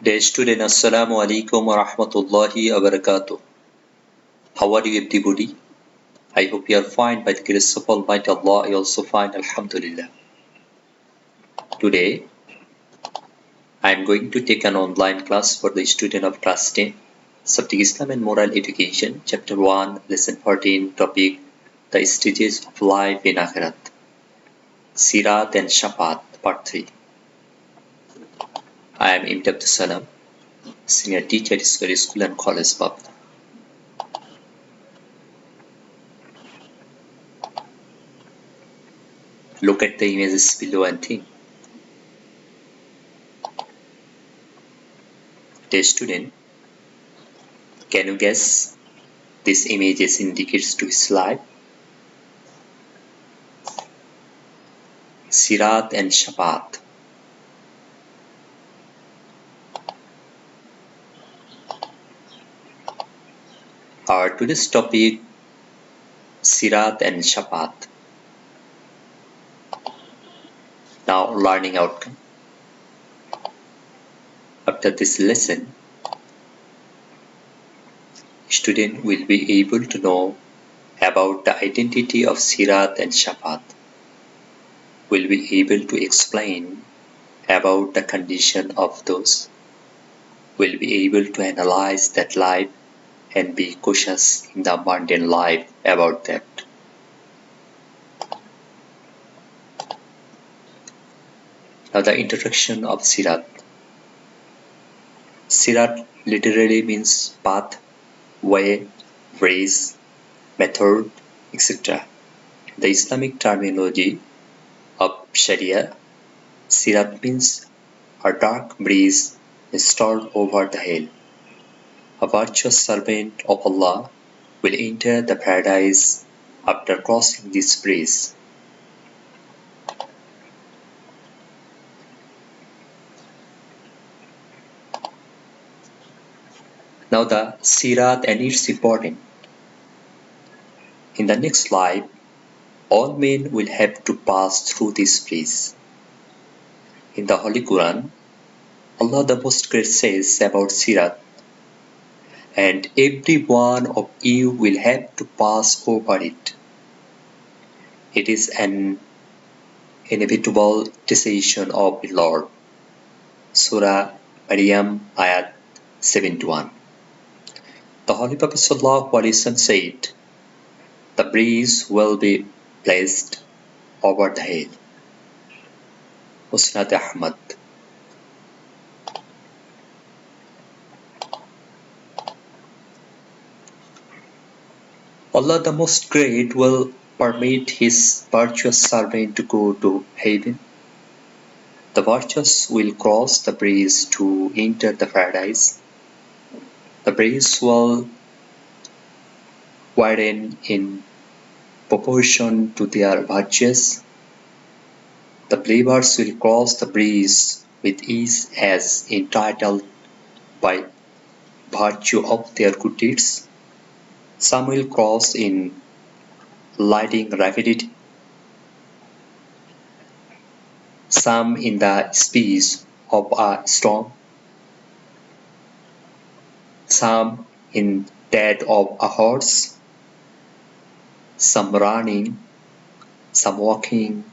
Dear student, Assalamu alaikum wa rahmatullahi wa barakatuh. How are you everybody? I hope you are fine by the grace of Almighty Allah. I also fine, Alhamdulillah. Today, I am going to take an online class for the student of class 10, Subject Islam and Moral Education, Chapter 1, Lesson 14, Topic, The Stages of Life in Akhirat, Sirat and Shafaat, Part 3. I am Imti Abdus Salam, Senior Teacher at Ismaili School and College, Babna. Look at the images below and think. Dear student, can you guess this images indicates to his life? Sirat and Shafaat. Our today's topic, Sirat and Shafaat. Now learning outcome. After this lesson, student will be able to know about the identity of Sirat and Shafaat. Will be able to explain about the condition of those. Will be able to analyze that life and be cautious in the mundane life about that. Now the introduction of Sirat. Sirat literally means path, way, ways, method, etc. The Islamic terminology of Sharia, Sirat means a dark breeze installed over the hill. A virtuous servant of Allah will enter the paradise after crossing this breeze. Now the Sirat and its important. In the next life, all men will have to pass through this breeze. In the Holy Quran, Allah the Most Great says about Sirat, and every one of you will have to pass over it. It is an inevitable decision of the Lord. Surah Maryam Ayat 71. The Holy Prophet ﷺ said, the breeze will be placed over the head. Musnad Ahmad. Allah the Most Great will permit His virtuous servant to go to heaven. The virtuous will cross the breeze to enter the paradise. The breeze will widen in proportion to their virtues. The believers will cross the breeze with ease as entitled by virtue of their good deeds. Some will cross in lightning rapidity, some in the speed of a storm, some in that of a horse, some running, some walking,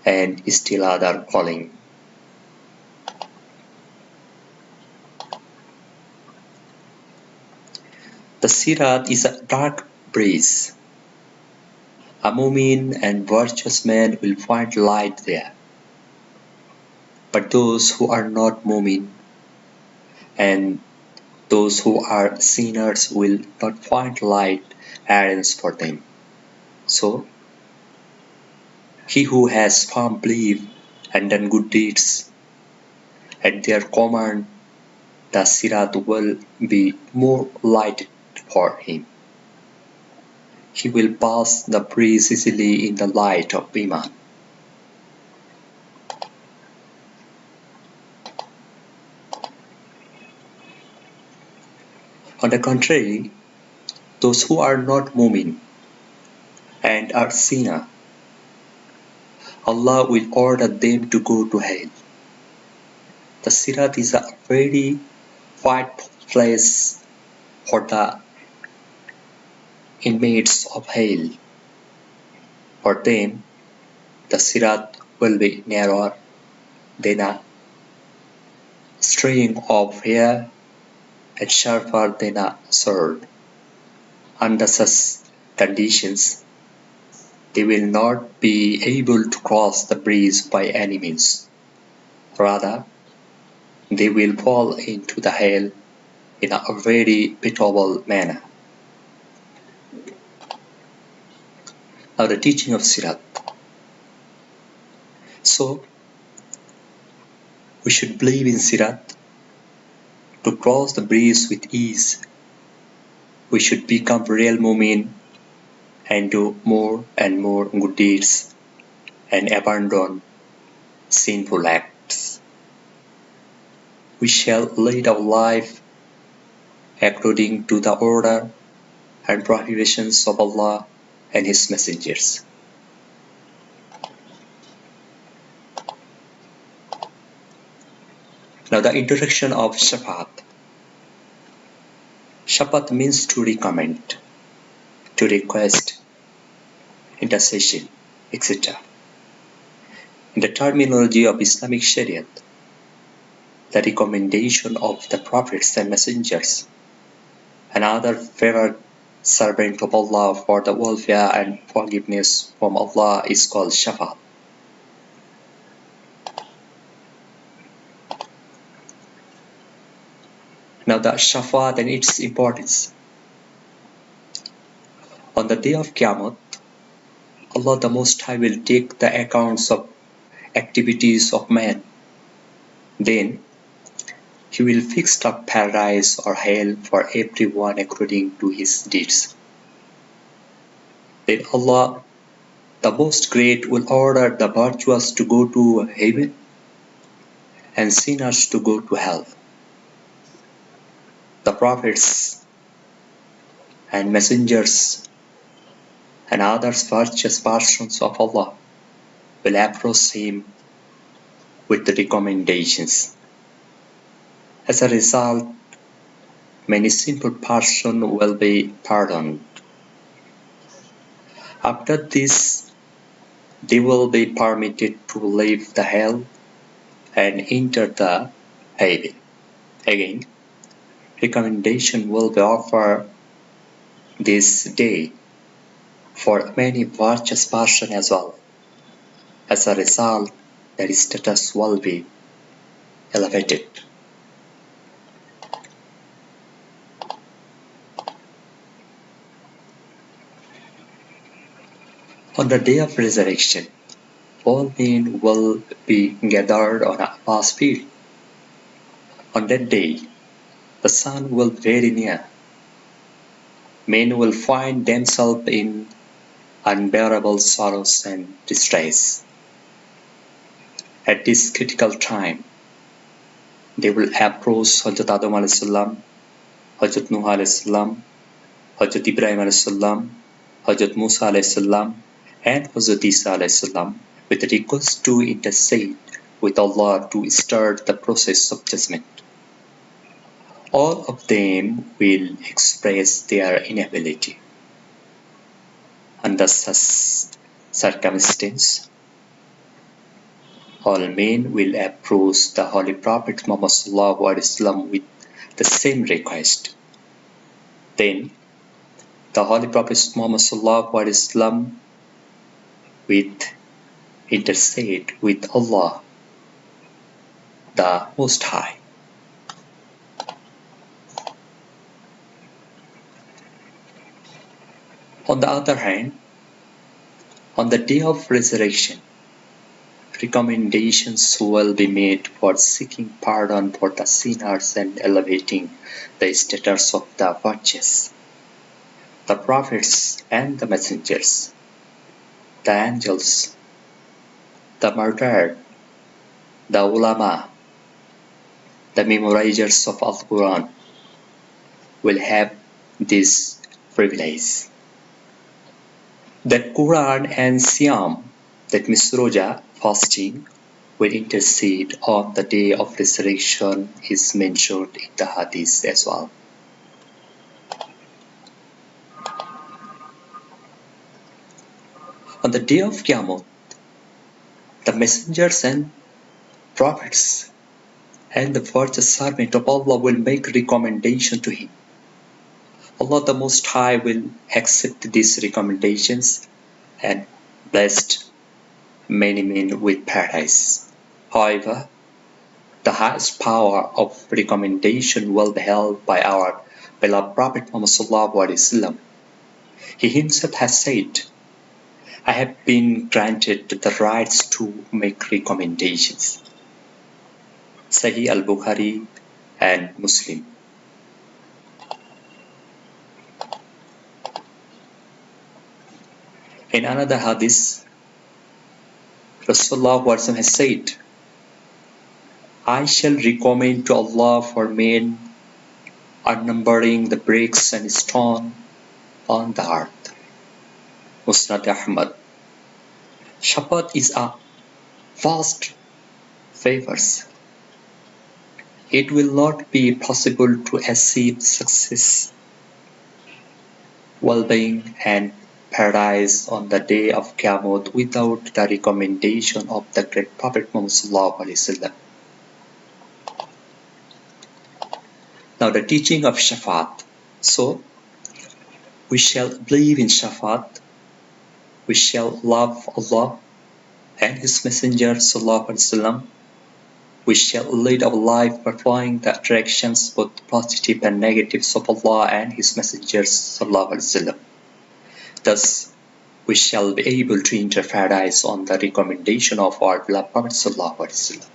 and still other crawling. The Sirat is a dark breeze. A mu'min and virtuous man will find light there. But those who are not mu'min and those who are sinners will not find light arranged for them. So, he who has firm belief and done good deeds, at their command, the Sirat will be more lighted for him. He will pass the breeze easily in the light of Iman. On the contrary, those who are not mu'min and are sinner, Allah will order them to go to hell. The Sirat is a very quiet place for the inmates of hell. For them, the Sirat will be narrower than a string of hair and sharper than a sword. Under such conditions, they will not be able to cross the bridge by any means. Rather, they will fall into the hell in a very pitiable manner. Now the teaching of Sirat. So, we should believe in Sirat to cross the bridge with ease. We should become real mu'min and do more and more good deeds and abandon sinful acts. We shall lead our life according to the order and prohibitions of Allah and His messengers. Now the introduction of Shafaat. Shafaat means to recommend, to request, intercession, etc. In the terminology of Islamic Shariat, the recommendation of the prophets and messengers and other favored servant of Allah for the welfare and forgiveness from Allah is called Shafaat. Now the Shafaat and its importance. On the day of Qiyamah, Allah the Most High will take the accounts of activities of man. Then He will fix up paradise or hell for everyone according to his deeds. Then Allah the Most Great will order the virtuous to go to heaven and sinners to go to hell. The prophets and messengers and other virtuous persons of Allah will approach Him with the recommendations. As a result, many sinful persons will be pardoned. After this, they will be permitted to leave the hell and enter the heaven. Again, recommendation will be offered this day for many virtuous persons as well. As a result, their status will be elevated. On the day of resurrection, all men will be gathered on a vast field. On that day, the sun will be very near. Men will find themselves in unbearable sorrows and distress. At this critical time, they will approach Hazrat Adam a.s., Hazrat Nuh a.s., Hazrat Ibrahim a.s., Hazrat Musa a.s., and Hazrat Isa a.s. with a request to intercede with Allah to start the process of judgment. All of them will express their inability. Under such circumstance, all men will approach the Holy Prophet Muhammad with the same request. Then, the Holy Prophet Muhammad will intercede with Allah, the Most High. On the other hand, on the day of resurrection, recommendations will be made for seeking pardon for the sinners and elevating the status of the virtuous, the prophets and the messengers, the angels, the martyrs, the ulama, the memorizers of Al-Quran will have this privilege. That Quran and Siyam, that means Roja, fasting, will intercede on the day of resurrection is mentioned in the hadith as well. On the day of Qiyamah, the messengers and prophets and the virtuous servant of Allah will make recommendation to him. Allah the Most High will accept these recommendations and blessed many men with paradise. However, the highest power of recommendation will be held by our beloved Prophet Muhammad. He himself has said, I have been granted the rights to make recommendations. Sahih al-Bukhari and Muslim. In another hadith, Rasulullah has said, I shall recommend to Allah for men unnumbering the bricks and stone on the earth. Musnad Ahmad. Shafaat is a vast favors. It will not be possible to achieve success, well-being and paradise on the day of Qiyamah without the recommendation of the great Prophet Muhammad. Now the teaching of Shafaat. So we shall believe in Shafaat, we shall love Allah and His Messenger Sallallahu we shall lead our life by following the directions both positive and negatives of Allah and His Messenger Sallallahu Thus, we shall be able to enter paradise on the recommendation of our beloved Prophet Sallallahu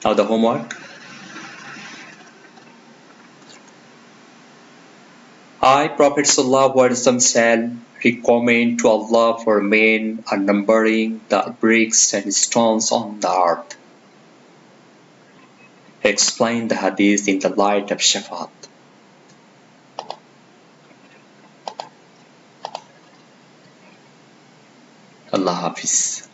Now the homework. I, Prophet Sallallahu shall recommend to Allah for men unnumbering the bricks and stones on the earth. Explain the hadith in the light of Shafaat. Allah Hafiz.